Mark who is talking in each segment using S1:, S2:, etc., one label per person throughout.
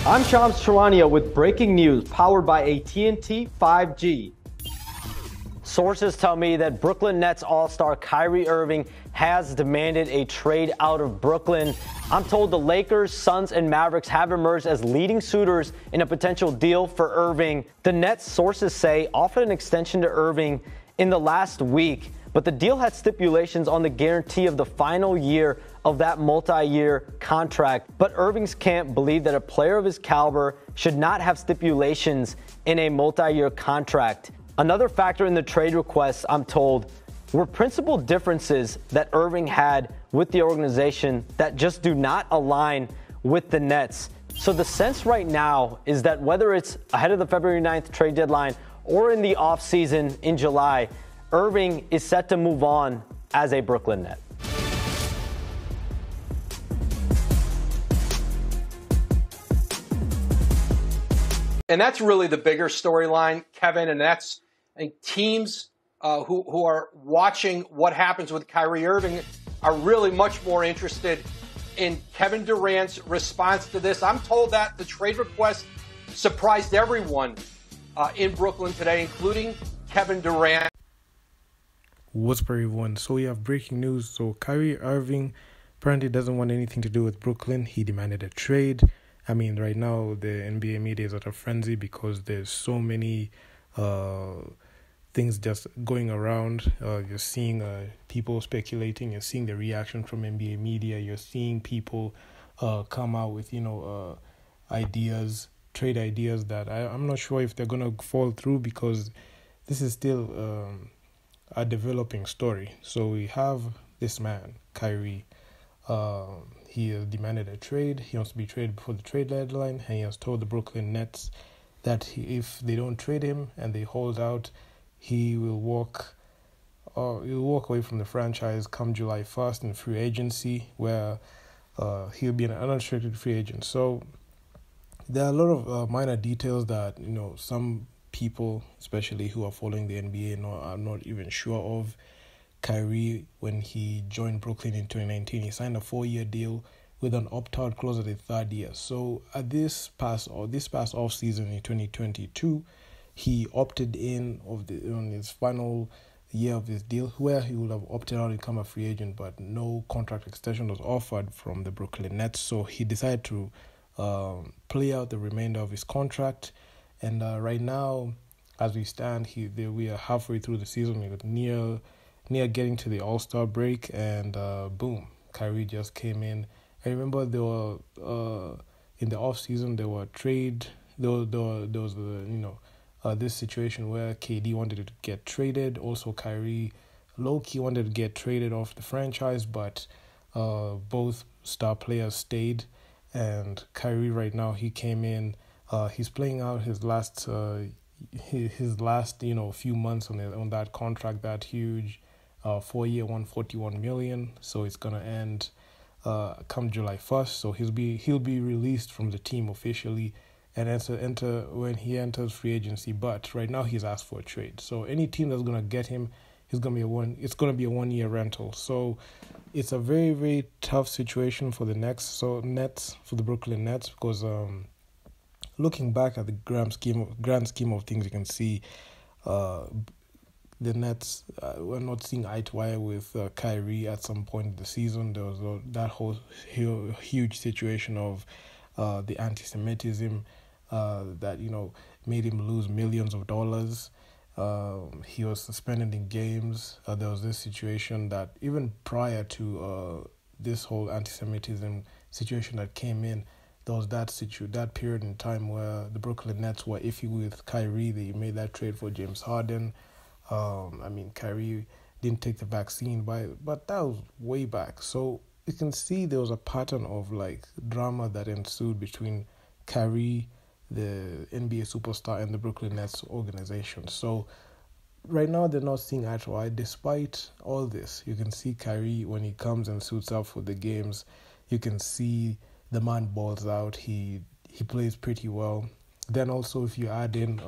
S1: I'm Shams Charania with breaking news powered by AT&T 5G. Sources tell me that Brooklyn Nets All-Star Kyrie Irving has demanded a trade out of Brooklyn. I'm told the Lakers, Suns, and Mavericks have emerged as leading suitors in a potential deal for Irving. The Nets, sources say, offered an extension to Irving in the last week, but the deal had stipulations on the guarantee of the final year of that multi-year contract. But Irving's camp believed that a player of his caliber should not have stipulations in a multi-year contract. Another factor in the trade request, I'm told, were principal differences that Irving had with the organization that just do not align with the Nets. So the sense right now is that whether it's ahead of the February 9th trade deadline or in the offseason in July, Irving is set to move on as a Brooklyn Net.
S2: And that's really the bigger storyline, Kevin, and that's teams who are watching what happens with Kyrie Irving are really much more interested in Kevin Durant's response to this. I'm told that the trade request surprised everyone in Brooklyn today, including Kevin Durant.
S3: What's up, everyone? So we have breaking news. So Kyrie Irving apparently doesn't want anything to do with Brooklyn. He demanded a trade. I mean, right now the NBA media is at a frenzy because there's so many things just going around. You're seeing people speculating. You're seeing the reaction from NBA media. You're seeing people come out with, ideas, trade ideas that I'm not sure if they're going to fall through because this is still a developing story. So we have this man, Kyrie. He has demanded a trade. He wants to be traded before the trade deadline, and he has told the Brooklyn Nets that if they don't trade him and they hold out, he will walk away from the franchise come July 1st in free agency, where he'll be an unrestricted free agent. So there are a lot of minor details that some people, especially who are following the NBA, are not even sure of. Kyrie, when he joined Brooklyn in 2019, he signed a 4-year deal with an opt-out clause at the third year. So at this past off-season in 2022, he opted in on his final year of his deal, where he would have opted out and become a free agent, but no contract extension was offered from the Brooklyn Nets. So he decided to play out the remainder of his contract. And right now, as we stand, we are halfway through the season. We're near getting to the All-Star break, and boom, Kyrie just came in. I remember there were in the off season there was this situation where KD wanted to get traded. Also, Kyrie low-key wanted to get traded off the franchise, but both star players stayed. And Kyrie right now, he came in. He's playing out his last few months on that contract, that huge 4-year, $141 million. So it's gonna end come July 1st. So he'll be released from the team officially and enter when he enters free agency. But right now he's asked for a trade. So any team that's gonna get him, it's gonna be a 1-year rental. So it's a very, very tough situation for the Nets. For the Brooklyn Nets, because looking back at the grand scheme of things, you can see the Nets were not seeing eye to eye with Kyrie at some point in the season. There was that whole huge situation of the anti-Semitism that made him lose millions of dollars. He was suspended in games. There was this situation that even prior to this whole anti-Semitism situation that came in, there was that period in time where the Brooklyn Nets were iffy with Kyrie. They made that trade for James Harden. Kyrie didn't take the vaccine, but that was way back. So you can see there was a pattern of drama that ensued between Kyrie, the NBA superstar, and the Brooklyn Nets organization. So right now they're not seeing eye to eye. Despite all this, you can see Kyrie, when he comes and suits up for the games, you can see the man balls out. He plays pretty well. Then also, if you add in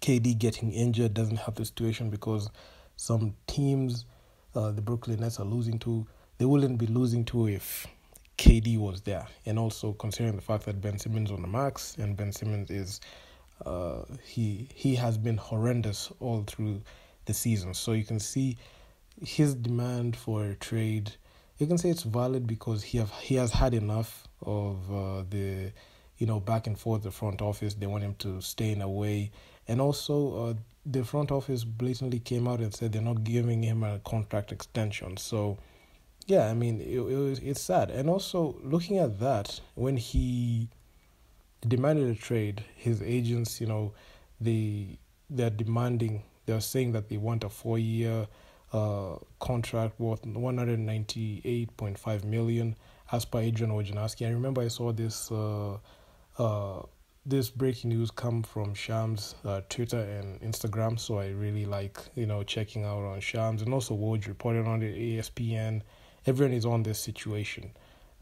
S3: KD getting injured, doesn't help the situation, because some teams the Brooklyn Nets are losing to, they wouldn't be losing to if KD was there, and also considering the fact that Ben Simmons on the max, and Ben Simmons is he has been horrendous all through the season. So you can see his demand for a trade. You can say it's valid because he has had enough of the back and forth the front office. They want him to stay in a way, and also the front office blatantly came out and said they're not giving him a contract extension. So yeah, I mean it's sad. And also looking at that, when he demanded a trade, his agents, they're demanding. They're saying that they want a 4-year contract worth $198.5 million, as per Adrian Wojnarowski. I remember I saw this breaking news come from Shams' Twitter and Instagram, so I really like checking out on Shams, and also Woj reported on it, ESPN. Everyone is on this situation,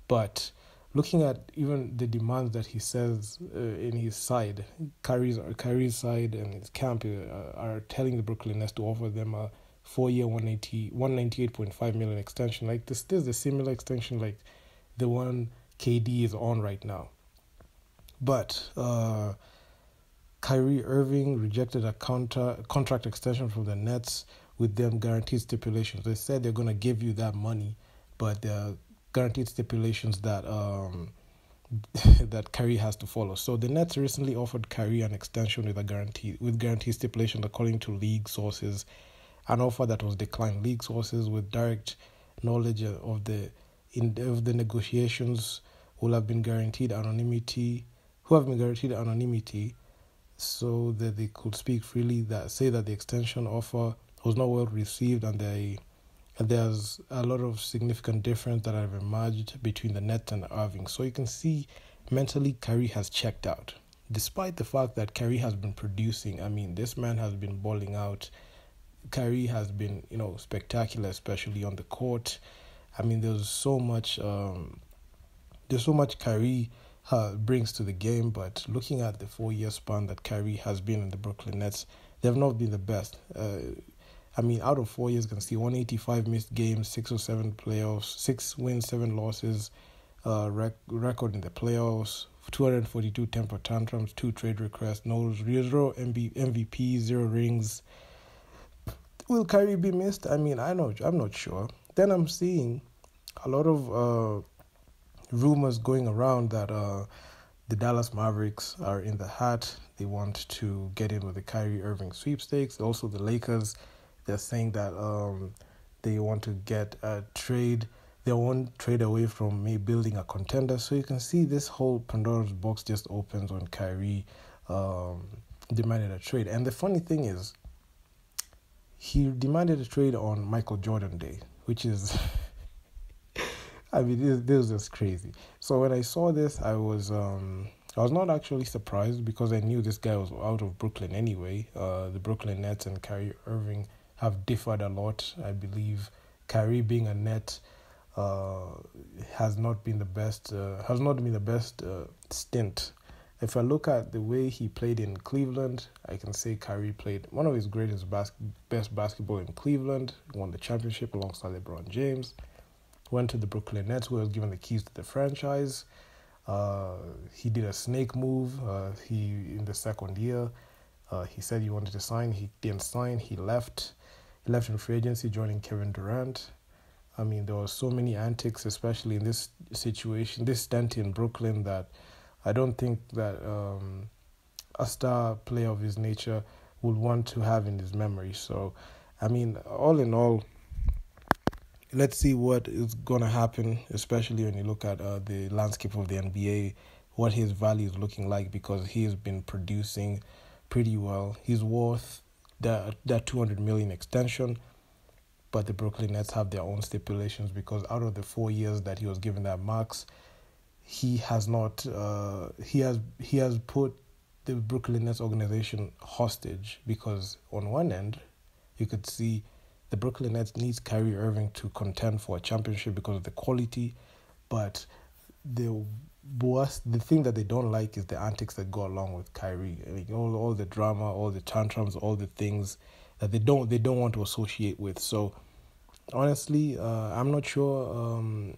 S3: but looking at even the demands that he says in his side, Kyrie's side and his camp are telling the Brooklyn Nets to offer them a 4-year, $198.5 million extension. Like this is a similar extension like the one KD is on right now. But Kyrie Irving rejected a contract extension from the Nets with them guaranteed stipulations. They said they're going to give you that money, but they're guaranteed stipulations that that Kyrie has to follow. So the Nets recently offered Kyrie an extension with guaranteed stipulations, according to league sources. An offer that was declined. League sources with direct knowledge of the negotiations who have been guaranteed anonymity, so that they could speak freely. That say that the extension offer was not well received, and there's a lot of significant difference that have emerged between the Nets and Irving. So you can see mentally Kyrie has checked out, despite the fact that Kyrie has been producing. I mean, this man has been balling out. Kyrie has been, spectacular, especially on the court. I mean, there's so much Kyrie brings to the game, but looking at the 4-year span that Kyrie has been in the Brooklyn Nets, they have not been the best. I mean, out of 4 years, you can see 185 missed games, 6 or 7 playoffs, 6 wins, 7 losses, record in the playoffs, 242 temper tantrums, 2 trade requests, no 0 MVP, 0 rings. Will Kyrie be missed? I mean, I'm not sure. Then I'm seeing a lot of rumors going around that the Dallas Mavericks are in the hat. They want to get in with the Kyrie Irving sweepstakes. Also, the Lakers, they're saying that they want to get a trade. They won't trade away from me building a contender. So you can see this whole Pandora's box just opens when Kyrie demanded a trade. And the funny thing is, he demanded a trade on Michael Jordan Day, which is, I mean, this was just crazy. So when I saw this, I was not actually surprised because I knew this guy was out of Brooklyn anyway. The Brooklyn Nets and Kyrie Irving have differed a lot. I believe Kyrie being a Net has not been the best stint. If I look at the way he played in Cleveland, I can say Kyrie played one of his best basketball in Cleveland, won the championship alongside LeBron James, went to the Brooklyn Nets, who was given the keys to the franchise. He did a snake move. In the second year, he said he wanted to sign. He didn't sign. He left. He left in free agency, joining Kevin Durant. I mean, there were so many antics, especially in this situation, this stint in Brooklyn, that I don't think that a star player of his nature would want to have in his memory. So, I mean, all in all, let's see what is going to happen, especially when you look at the landscape of the NBA, what his value is looking like, because he has been producing pretty well. He's worth that $200 million extension, but the Brooklyn Nets have their own stipulations, because out of the 4 years that he was given that max, he has not. He has put the Brooklyn Nets organization hostage, because on one end, you could see the Brooklyn Nets needs Kyrie Irving to contend for a championship because of the quality, but the thing that they don't like is the antics that go along with Kyrie. I mean, all the drama, all the tantrums, all the things that they don't want to associate with. So honestly, I'm not sure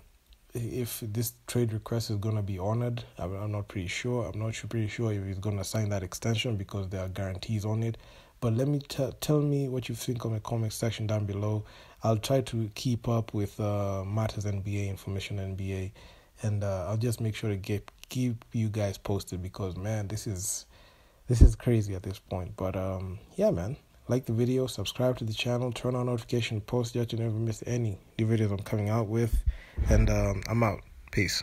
S3: if this trade request is going to be honored. I'm not pretty sure. I'm not pretty sure if he's going to sign that extension because there are guarantees on it. But let me tell me what you think on the comment section down below. I'll try to keep up with matters NBA, information NBA, and I'll just make sure to keep you guys posted because, man, this is crazy at this point. But yeah, man. Like the video, subscribe to the channel, turn on notification posts so you never miss any new videos I'm coming out with. And I'm out. Peace.